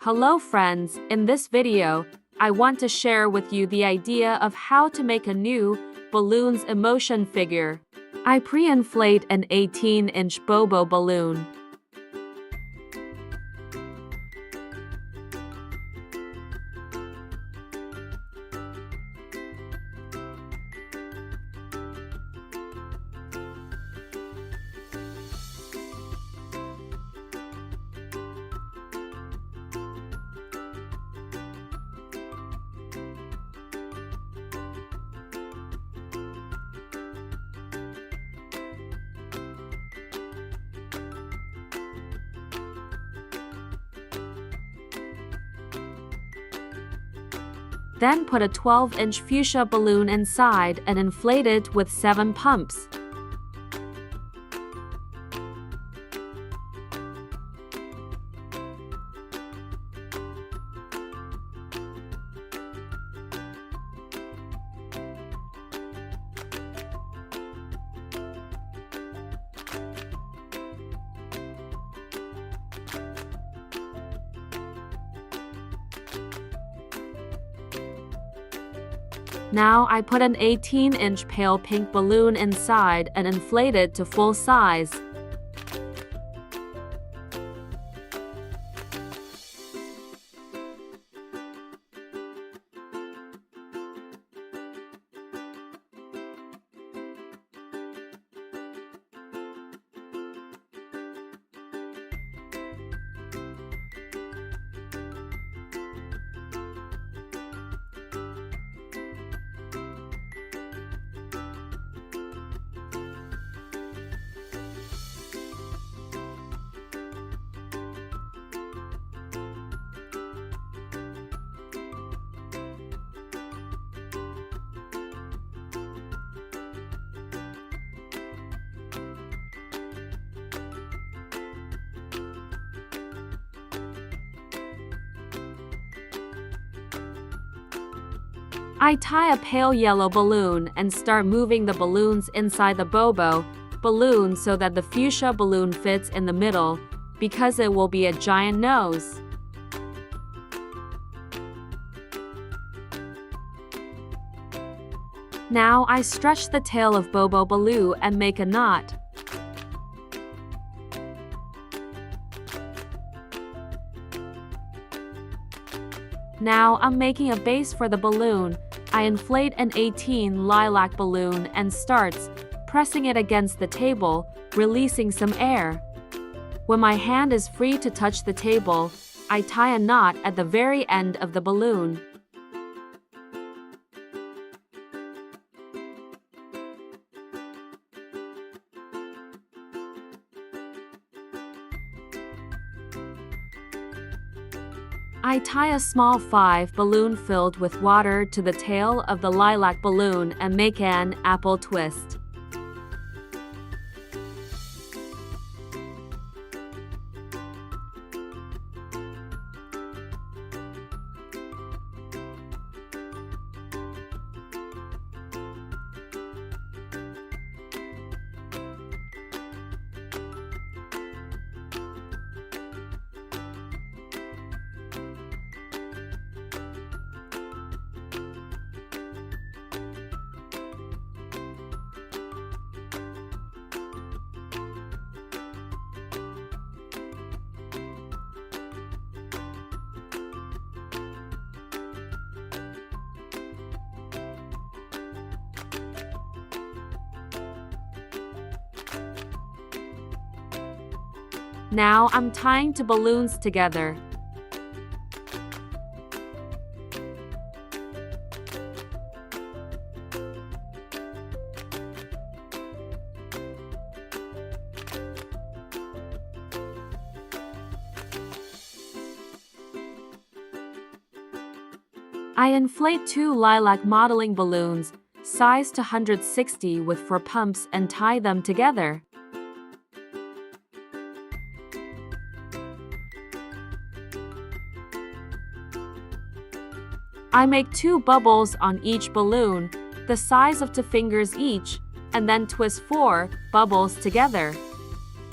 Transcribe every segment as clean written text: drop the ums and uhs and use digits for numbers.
Hello friends, in this video, I want to share with you the idea of how to make a new balloons emotion figure. I pre-inflate an 18-inch bobo balloon. Then put a 12-inch fuchsia balloon inside and inflate it with 7 pumps. Now I put an 18-inch pale pink balloon inside and inflate it to full size. I tie a pale yellow balloon and start moving the balloons inside the bobo balloon so that the fuchsia balloon fits in the middle, because it will be a giant nose. Now I stretch the tail of bobo balloon and make a knot. Now I'm making a base for the balloon. I inflate an 18 lilac balloon and starts pressing it against the table, releasing some air. When my hand is free to touch the table, I tie a knot at the very end of the balloon. I tie a small 5 balloon filled with water to the tail of the lilac balloon and make an apple twist. Now I'm tying 2 balloons together. I inflate 2 lilac modeling balloons, sized to 160 with 4 pumps and tie them together. I make 2 bubbles on each balloon, the size of 2 fingers each, and then twist 4 bubbles together.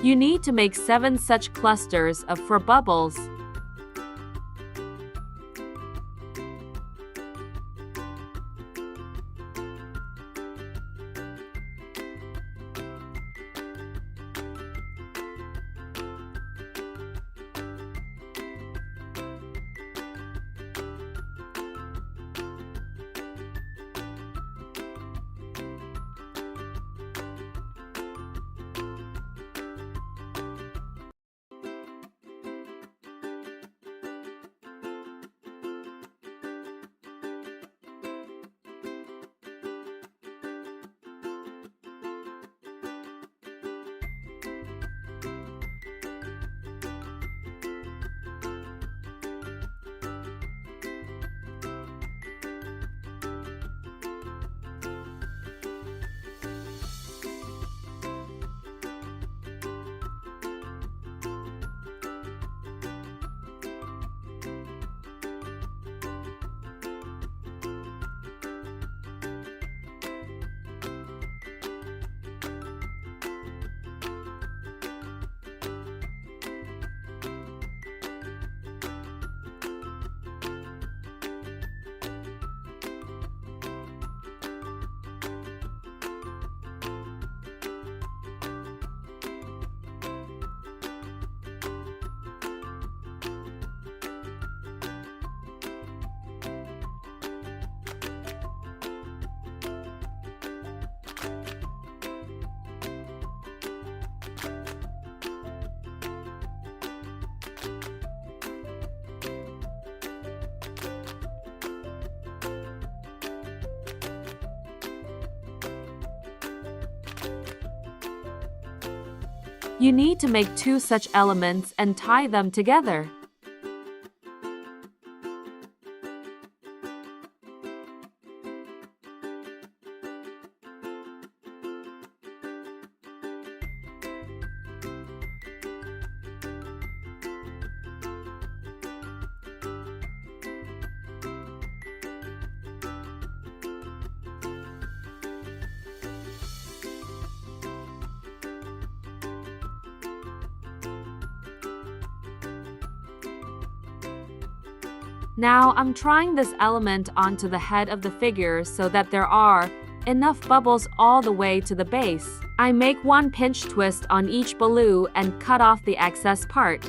You need to make 7 such clusters of 4 bubbles. You need to make 2 such elements and tie them together. Now I'm trying this element onto the head of the figure so that there are enough bubbles all the way to the base. I make 1 pinch twist on each balloon and cut off the excess part.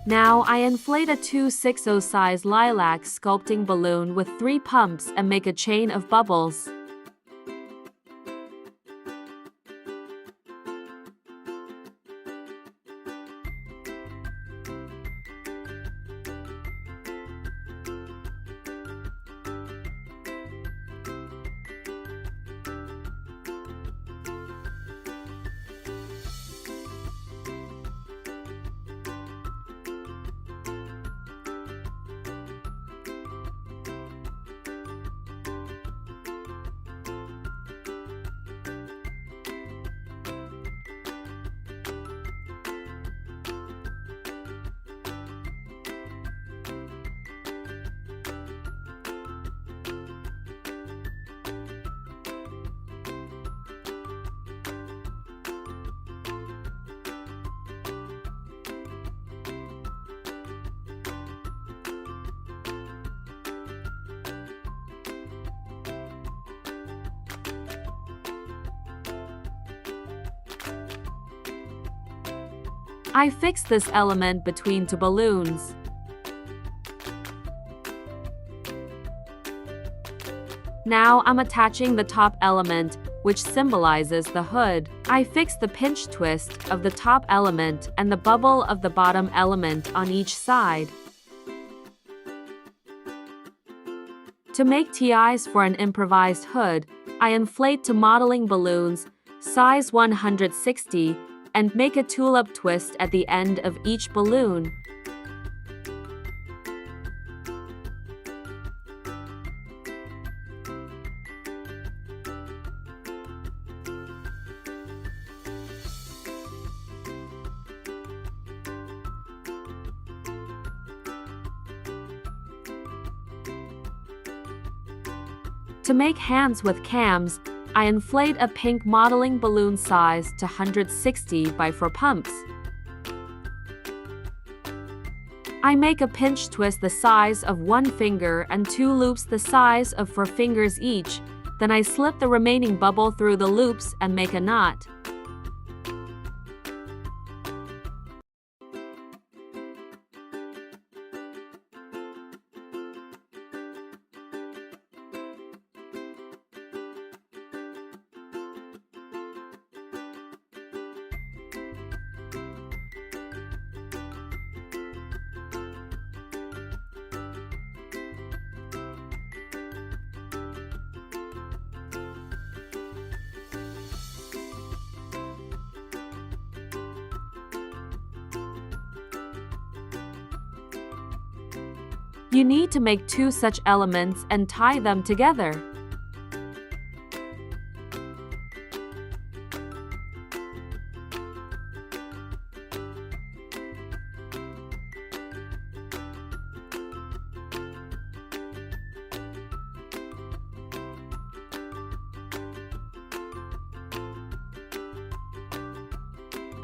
Now I inflate a 2/6 size lilac sculpting balloon with 3 pumps and make a chain of bubbles. I fix this element between 2 balloons. Now I'm attaching the top element, which symbolizes the hood. I fix the pinch twist of the top element and the bubble of the bottom element on each side. To make TIs for an improvised hood, I inflate 2 modeling balloons, size 160, and make a tulip twist at the end of each balloon. To make hands with cams, I inflate a pink modeling balloon size to 160 by 4 pumps. I make a pinch twist the size of 1 finger and 2 loops the size of 4 fingers each, then I slip the remaining bubble through the loops and make a knot. You need to make 2 such elements and tie them together.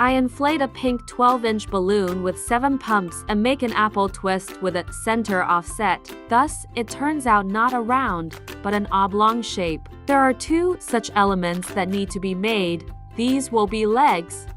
I inflate a pink 12-inch balloon with 7 pumps and make an apple twist with a center offset. Thus, it turns out not a round, but an oblong shape. There are 2 such elements that need to be made. These will be legs.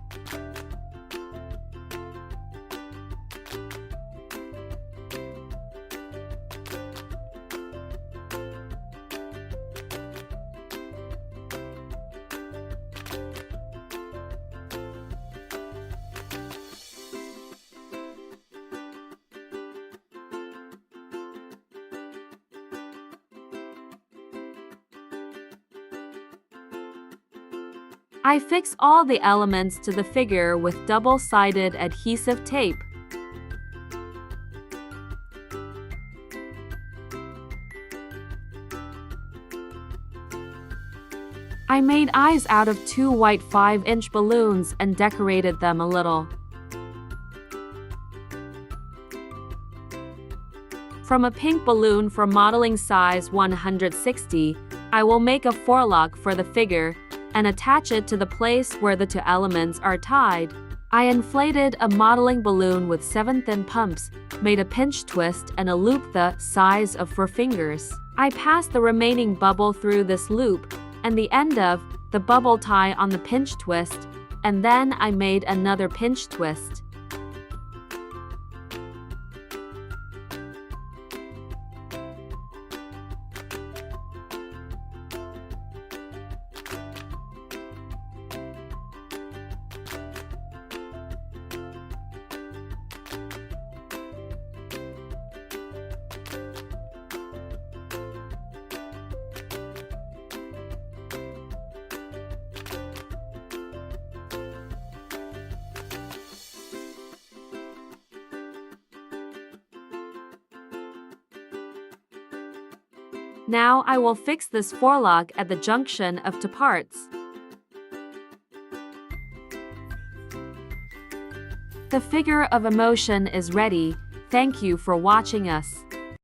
I fix all the elements to the figure with double-sided adhesive tape. I made eyes out of 2 white 5-inch balloons and decorated them a little. From a pink balloon for modeling size 160, I will make a forelock for the figure and attach it to the place where the 2 elements are tied. I inflated a modeling balloon with 7 thin pumps, made a pinch twist and a loop the size of 4 fingers. I passed the remaining bubble through this loop and the end of the bubble tie on the pinch twist, and then I made another pinch twist. Now I will fix this forelock at the junction of 2 parts. The figure of emotion is ready. Thank you for watching us.